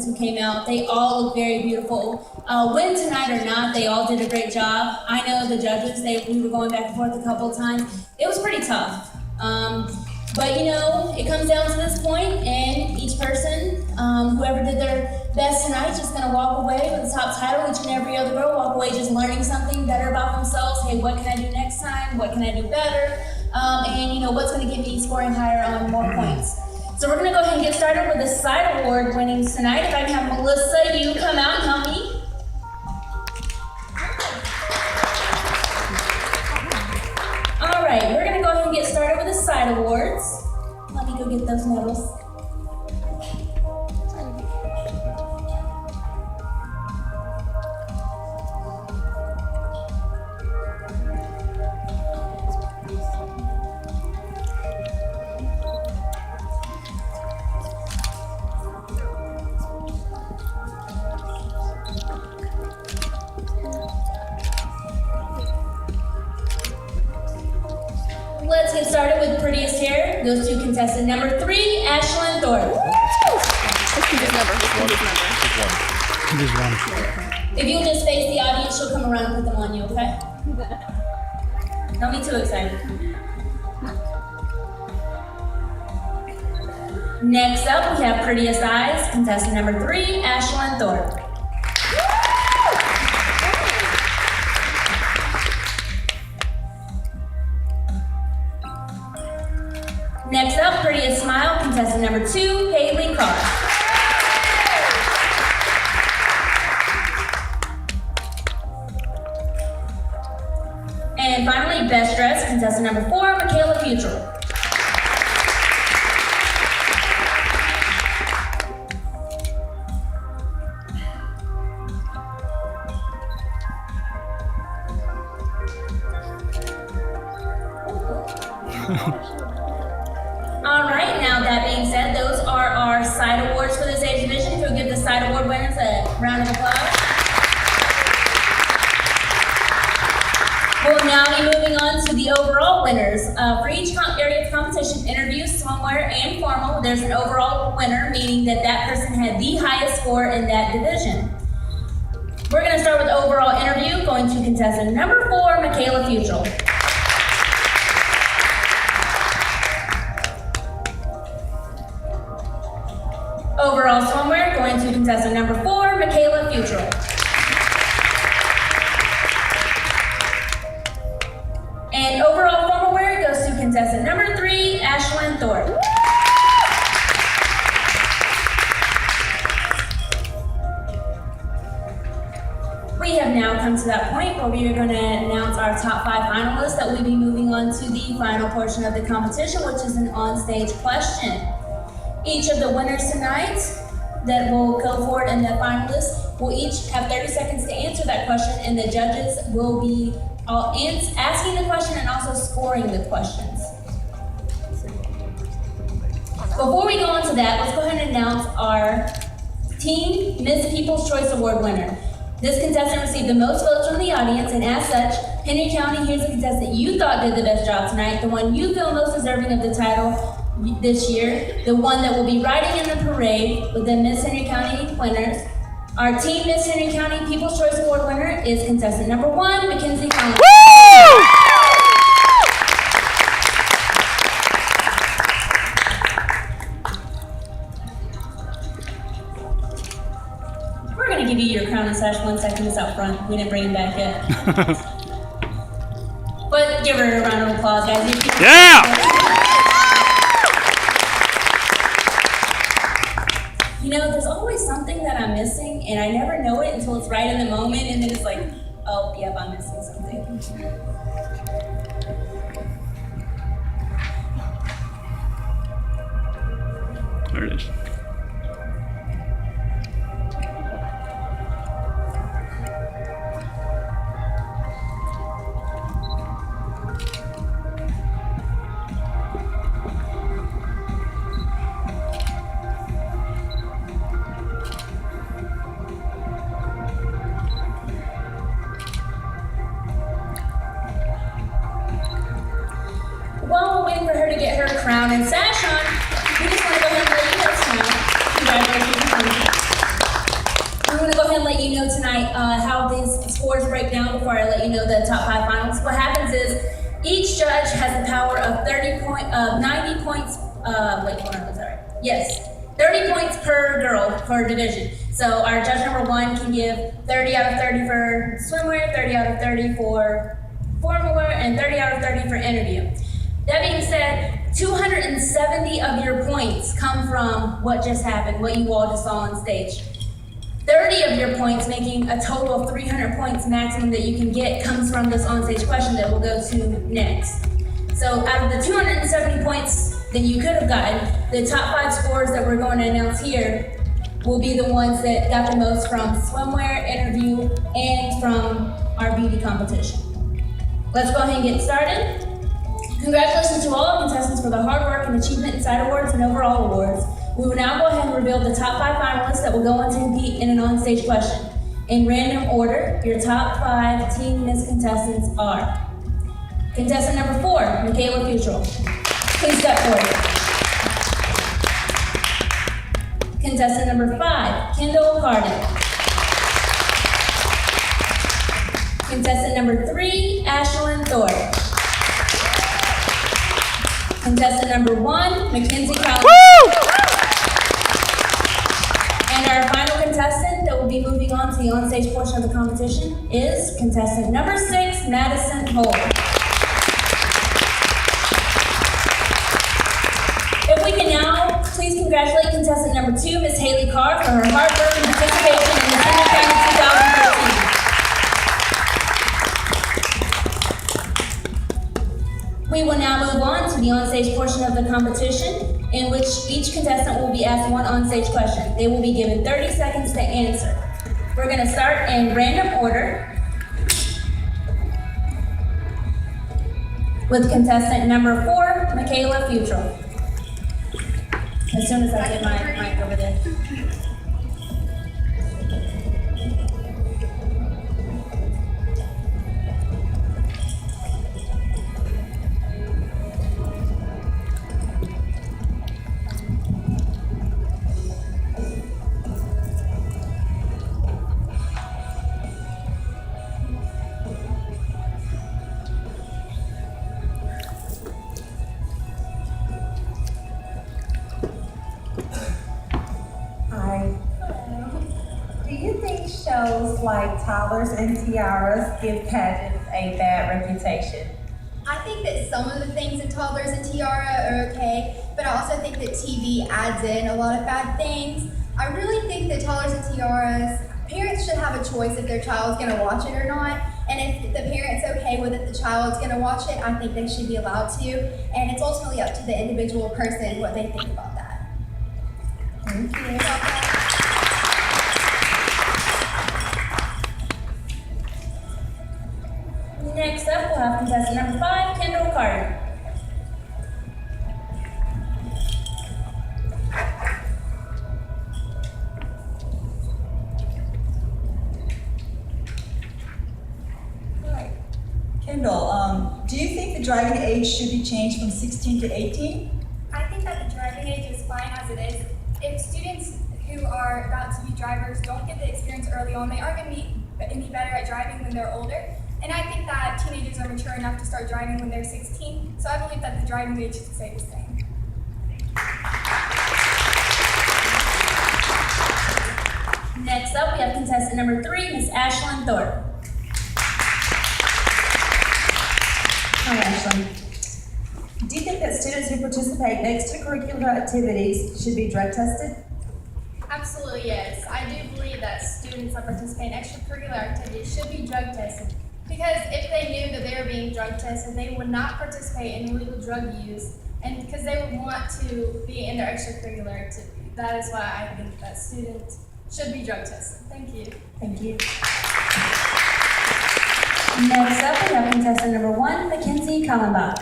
contestants who came out. They all look very beautiful. Win tonight or not, they all did a great job. I know the judges, we were going back and forth a couple of times. It was pretty tough. But you know, it comes down to this point, and each person, whoever did their best tonight, is just gonna walk away with the top title. Each and every other girl walk away just learning something better about themselves. Hey, what can I do next time? What can I do better? And you know, what's gonna get me scoring higher on more points? So we're gonna go ahead and get started with the side award winnings tonight. If I can have Melissa, you come out and help me. All right, we're gonna go ahead and get started with the side awards. Let me go get those medals. Let's get started with prettiest hair. Goes to contestant number 3, Ashlyn Thorpe. Let's do this number. If you'll just face the audience, she'll come around and put them on you, okay? Don't be too excited. Next up, we have prettiest eyes. Contestant number 3, Ashlyn Thorpe. Next up, prettiest smile, contestant number 2, Haley Carr. And finally, best dressed, contestant number 4, Michaela Futrell. All right, now that being said, those are our side awards for this age division. If you'll give the side award winners a round of applause. We'll now be moving on to the overall winners. For each area of competition, interview, swimwear, and formal, there's an overall winner, meaning that that person had the highest score in that division. We're going to start with overall interview, going to contestant number 4, Michaela Futrell. Overall swimwear, going to contestant number 4, Michaela Futrell. And overall formal wear goes to contestant number 3, Ashlyn Thorpe. We have now come to that point where we are going to announce our top 5 finalists that will be moving on to the final portion of the competition, which is an on-stage question. Each of the winners tonight that will go forward and the finalists will each have 30 seconds to answer that question, and the judges will be asking the question and also scoring the questions. Before we go on to that, let's go ahead and announce our Team Miss People's Choice Award winner. This contestant received the most votes from the audience, and as such, Henry County, here's the contestant you thought did the best job tonight, the one you feel most deserving of the title this year, the one that will be riding in the parade with the Miss Henry County winners. Our Team Miss Henry County People's Choice Award winner is contestant number 1, Mackenzie. We're going to give you your crown and sash 1 second. It's out front. We didn't bring it back yet. But give her a round of applause, guys. Yeah! You know, there's always something that I'm missing, and I never know it until it's right in the moment, and then it's like, oh, yep, I'm missing something. There it is. While we're waiting for her to get her crown and sash on, we just want to go ahead and let you know scores break down before I let you know the top 5 finalists. What happens is each judge has the power of 90 points. Wait, hold on, was that right? Yes, 30 points per girl for division. So our judge number 1 can give 30 out of 30 for swimwear, 30 out of 30 for formal wear, and 30 out of 30 for interview. That being said, 270 of your points come from what just happened, what you all just saw on stage. 30 of your points, making a total of 300 points maximum that you can get, comes from this on-stage question that we'll go to next. So out of the 270 points that you could have gotten, the top 5 scores that we're going to announce here will be the ones that got the most from swimwear, interview, and from our beauty competition. Let's go ahead and get started. Congratulations to all contestants for the hard work and achievement inside awards and overall awards. We will now go ahead and reveal the top 5 finalists that will go on to compete in an on-stage question. In random order, your top 5 Team Miss contestants are contestant number 4, Michaela Futrell. Please step forward. Contestant number 5, Kendall Carden. Contestant number 3, Ashlyn Thorpe. Contestant number 1, Mackenzie Kallenbach. And our final contestant that will be moving on to the on-stage portion of the competition is contestant number 6, Madison Holt. If we can now please congratulate contestant number 2, Ms. Haley Carr, for her hard work and participation in the Senior County 2013. We will now move on to the on-stage portion of the competition, in which each contestant will be asked one on-stage question. They will be given 30 seconds to answer. We're going to start in random order with contestant number 4, Michaela Futrell. As soon as I get my mic over there. Shows like Toddlers and Tiaras give pageants a bad reputation. I think that some of the things in Toddlers and Tiara are okay, but I also think that TV adds in a lot of bad things. I really think that Toddlers and Tiaras, parents should have a choice if their child's going to watch it or not. And if the parent's okay with it, the child's going to watch it, I think they should be allowed to. And it's ultimately up to the individual person what they think about that. Thank you. Next up, we'll have contestant number 5, Kendall Carter. Kendall, do you think the driving age should be changed from 16 to 18? I think that the driving age is fine as it is. If students who are about to be drivers don't get the experience early on, they aren't going to be any better at driving when they're older. And I think that teenagers are mature enough to start driving when they're 16, so I believe that the driving age should stay the same. Next up, we have contestant number 3, Ms. Ashlyn Thorpe. Hi, Ashlyn. Do you think that students who participate in extracurricular activities should be drug tested? Absolutely, yes. I do believe that students that participate in extracurricular activities should be drug tested. Because if they knew that they were being drug tested, they would not participate in illegal drug use, and because they would want to be in their extracurricular activity. That is why I think that students should be drug tested. Thank you. Thank you. Next up, we have contestant number 1, Mackenzie Kallenbach.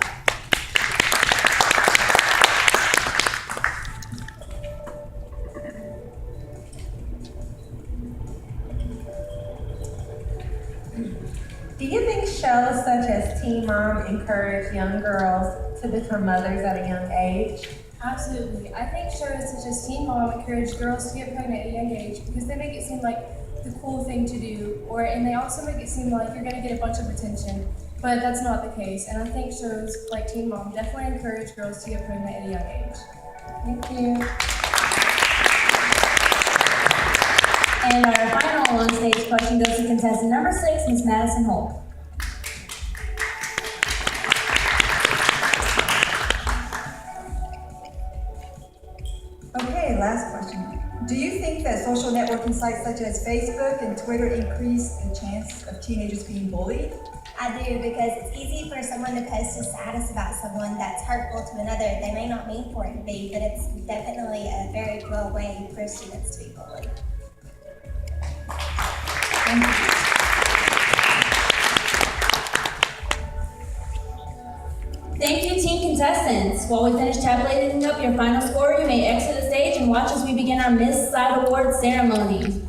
Do you think shows such as Teen Mom encourage young girls to become mothers at a young age? Absolutely. I think shows such as Teen Mom encourage girls to get pregnant at a young age because they make it seem like the cool thing to do, and they also make it seem like you're gonna get a bunch of attention, but that's not the case. And I think shows like Teen Mom definitely encourage girls to get pregnant at a young age. Thank you. And our final on-stage question goes to contestant number 6, Ms. Madison Holt. Okay, last question. Do you think that social networking sites such as Facebook and Twitter increase the chance of teenagers being bullied? I do, because it's easy for someone to post a status about someone that's hurtful to another. They may not mean for it to be, but it's definitely a very cruel way for students to be bullied. Thank you. Thank you, team contestants. While we finish tabulating up your final score, you may exit the stage and watch as we begin our Miss Side Award ceremony.